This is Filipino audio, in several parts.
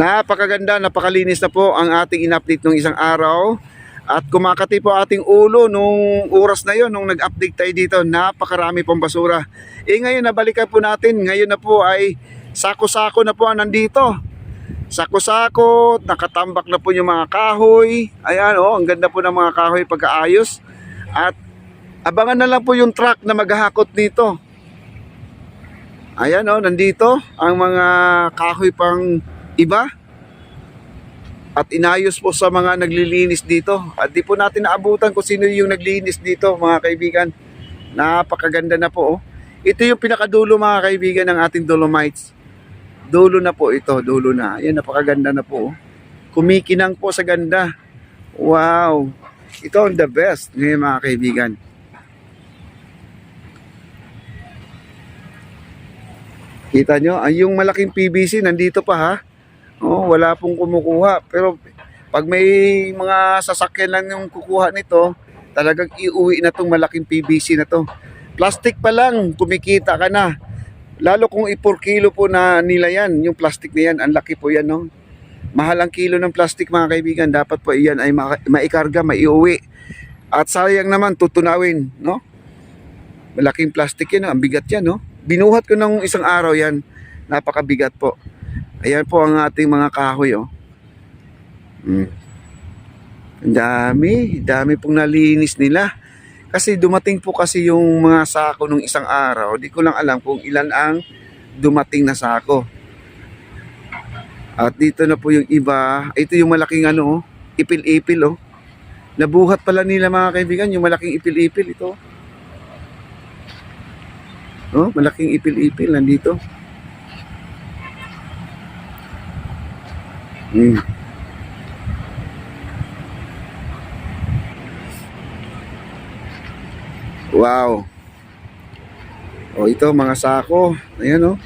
Napakaganda, napakalinis na po ang ating in-update nung isang araw. At kumakati po ating ulo nung oras na yon, nung nag-update tayo dito. Napakarami pong basura. Ngayon nabalikan po natin, ngayon na po ay sako-sako na po ang nandito. Sako-sako, nakatambak na po yung mga kahoy. Ayan ang ganda po ng mga kahoy pagkaayos. At abangan na lang po yung truck na maghahakot dito. Ayan nandito ang mga kahoy pang iba. At inayos po sa mga naglilinis dito. At di po natin naabutan kung sino yung naglinis dito, mga kaibigan. Napakaganda na po. Ito yung pinakadulo, mga kaibigan, ng ating Dolomites. Dulo na po ito, dulo na. Ayan, napakaganda na po. Kumikinang po sa ganda. Wow. Ito ang the best ngayon, mga kaibigan. Kita nyo, yung malaking PVC nandito pa ha. Wala pong kumukuha. Pero pag may mga sasakyan lang yung kukuha nito, talagang iuwi na tong malaking PVC na to. Plastic pa lang, kumikita ka na. Lalo kung 4 kilo po na nila yan, yung plastic na yan, ang laki po yan Mahal ang kilo ng plastic, mga kaibigan. Dapat po iyan ay maikarga, maiuwi. At sayang naman tutunawin, Malaking plastic yan, ang bigat yan, Binuhat ko ng isang araw yan. Napakabigat po. Ayan po ang ating mga kahoy, Ang dami pong nalinis nila. Kasi dumating po kasi yung mga sako nung isang araw. Di ko lang alam kung ilan ang dumating na sako. At dito na po yung iba. Ito yung malaking ipil-ipil, Nabuhat pala nila, mga kaibigan, yung malaking ipil-ipil ito. Malaking ipil-ipil nandito. Wow. Ito mga sako. Ayan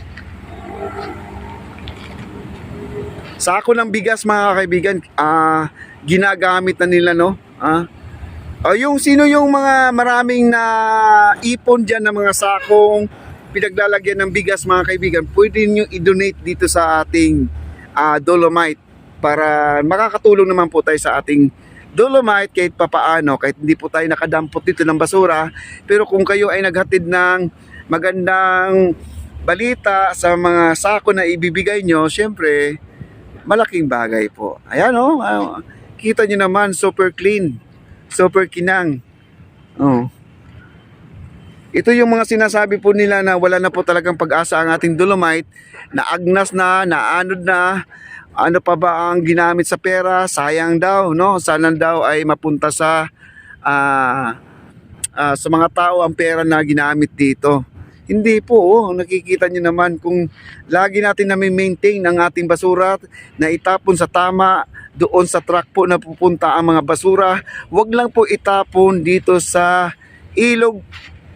Sako ng bigas, mga kaibigan. Ginagamit na nila yung sino yung mga maraming na ipon dyan ng mga sakong pinaglalagyan ng bigas, mga kaibigan, pwede nyo i-donate dito sa ating Dolomite para makakatulong naman po tayo sa ating Dolomite kahit papaano, kahit hindi po tayo nakadampot dito ng basura. Pero kung kayo ay naghatid ng magandang balita sa mga sako na ibibigay nyo, syempre malaking bagay po. Ayan kita nyo naman, super clean, super kinang. Ito yung mga sinasabi po nila na wala na po talagang pag-asa ang ating Dolomite, na agnas na, naanod na. Ano pa ba ang ginamit sa pera? Sayang daw, Sana daw ay mapunta sa mga tao ang pera na ginamit dito. Hindi po, nakikita nyo naman kung lagi natin na maintain ang ating basura na itapon sa tama, doon sa truck po na pupunta ang mga basura. Huwag lang po itapon dito sa ilog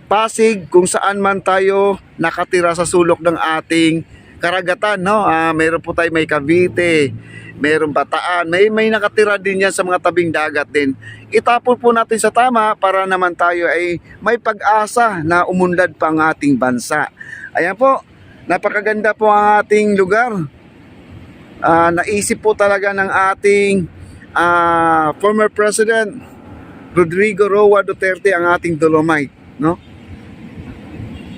Pasig, kung saan man tayo nakatira sa sulok ng ating karagatan, Meron po tayo, may Cavite, mayroong Bataan, may nakatira din yan sa mga tabing dagat din. Itapon po natin sa tama para naman tayo ay may pag-asa na umunlad pa ang ating bansa. Ayan po, napakaganda po ang ating lugar. Naisip po talaga ng ating former President Rodrigo Roa Duterte ang ating Dolomite,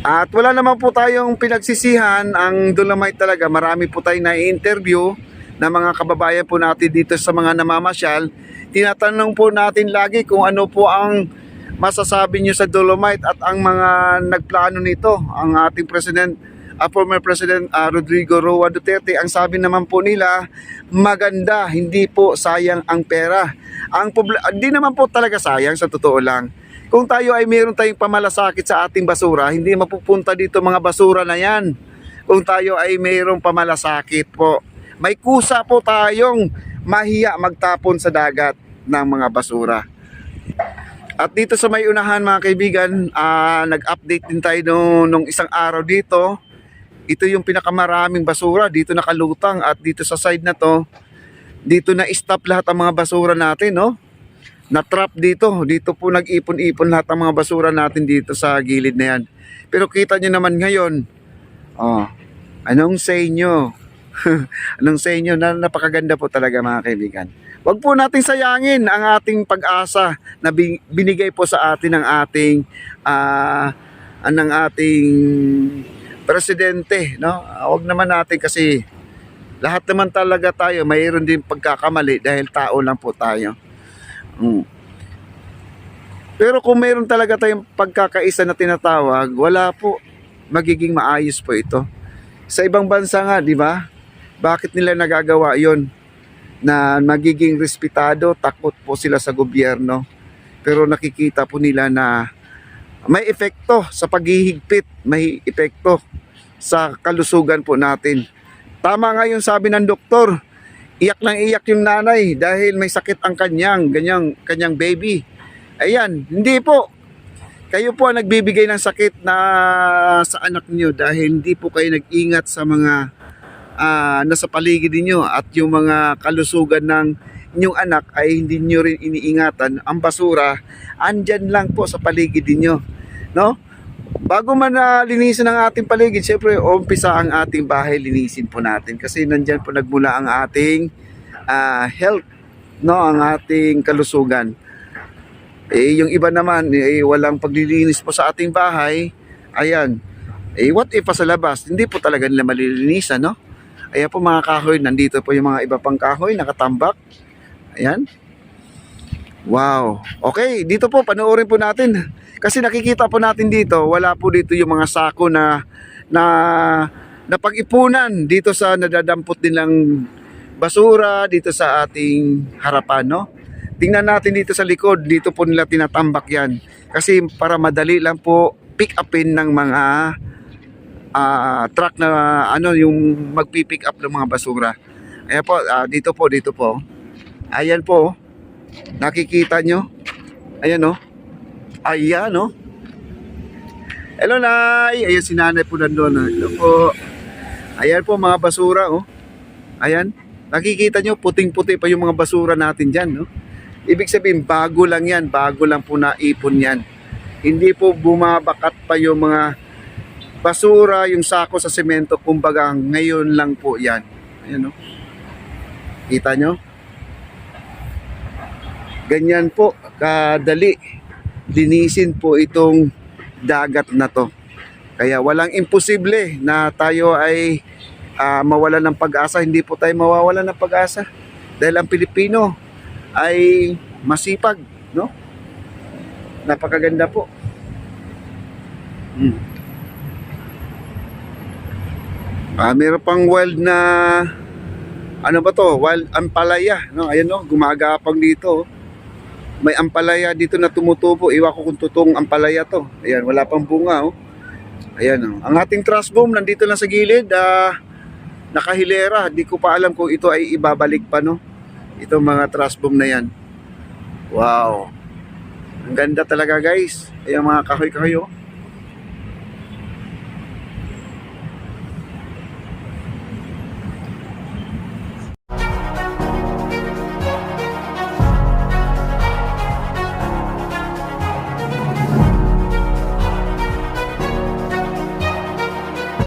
At wala naman po tayong pinagsisihan ang Dolomite talaga. Marami po tayong na-interview na mga kababayan po natin dito sa mga namamasyal. Tinatanong po natin lagi kung ano po ang masasabi nyo sa Dolomite at ang mga nagplano nito. Ang ating former President Rodrigo Roa Duterte, ang sabi naman po nila, maganda, hindi po sayang ang pera. Hindi naman po talaga sayang, sa totoo lang. Kung tayo ay mayroon tayong pamalasakit sa ating basura, hindi mapupunta dito mga basura na yan. Kung tayo ay mayroong pamalasakit po, may kusa po tayong mahiya magtapon sa dagat ng mga basura. At dito sa may unahan, mga kaibigan, nag-update din tayo nung isang araw dito. Ito yung pinakamaraming basura, dito nakalutang, at dito sa side na to, dito na stop lahat ang mga basura natin, na-trap dito. Dito po nag-ipon-ipon lahat ang mga basura natin dito sa gilid na yan. Pero kita nyo naman ngayon, anong say nyo? Anong sa inyo na napakaganda po talaga mga kaibigan. Huwag po nating sayangin ang ating pag-asa na binigay po sa atin ng ating presidente, no? Huwag naman natin kasi lahat naman talaga tayo mayroon din pagkakamali dahil tao lang po tayo. Mm. Pero kung mayroon talaga tayong pagkakaisa na tinatawag, wala po, magiging maayos po ito. Sa ibang bansa nga, di ba? Bakit nila nagagawa yon na magiging respetado, takot po sila sa gobyerno. Pero nakikita po nila na may epekto sa paghihigpit, may epekto sa kalusugan po natin. Tama nga yung sabi ng doktor, iyak lang iyak yung nanay dahil may sakit ang kanyang baby. Ayan, hindi po. Kayo po ang nagbibigay ng sakit na sa anak niyo dahil hindi po kayo nag-ingat sa mga nasa paligid niyo at yung mga kalusugan ng inyong anak ay hindi niyo rin iniingatan. Ang basura, andyan lang po sa paligid niyo, no? Bago man linisin ang ating paligid, syempre umpisa ang ating bahay, linisin po natin kasi nandyan po nagmula ang ating health, no, ang ating kalusugan. Yung iba naman, walang paglilinis po sa ating bahay. Ayan. What if pa sa labas? Hindi po talaga nila malilinisan, no? Ayan po mga kahoy, nandito po yung mga iba pang kahoy, nakatambak. Ayan. Wow. Okay, dito po, panoorin po natin. Kasi nakikita po natin dito, wala po dito yung mga sako na pag-ipunan dito sa nadadampot nilang basura dito sa ating harapan, no? Tingnan natin dito sa likod, dito po nila tinatambak yan. Kasi para madali lang po pick upin ng mga truck na yung magpi-pick up ng mga basura. Ayan po, dito po. Ayan po, nakikita nyo. Ayan o. Ayan o. Hello Nay! Ayan si nanay po nandun. Hello po. Ayan po mga basura o. Ayan. Nakikita nyo, puting-puti pa yung mga basura natin dyan, no? Ibig sabihin, bago lang yan. Bago lang po naipon yan. Hindi po bumabakat pa yung mga basura, yung sako sa semento. Kumbaga, ngayon lang po yan. Ayan, no? Kita nyo? Ganyan po, kadali. Linisin po itong dagat na to. Kaya walang imposible na tayo ay mawalan ng pag-asa. Hindi po tayo mawawalan ng pag-asa. Dahil ang Pilipino ay masipag, no? Napakaganda po. Meron pang wild na ano ba to? Wild ampalaya, no? Ayan no, gumagapang dito. May ampalaya dito na tumutubo. Iwan ko kung totoong ampalaya to. Ayan, wala pang bunga, oh. Ayan, oh. Ang ating trash boom nandito lang sa gilid, nakahilera. Di ko pa alam kung ito ay ibabalik pa, no? Itong mga trash boom na yan. Wow. Ang ganda talaga, guys. Ayan mga kahoy-kahoy, oh.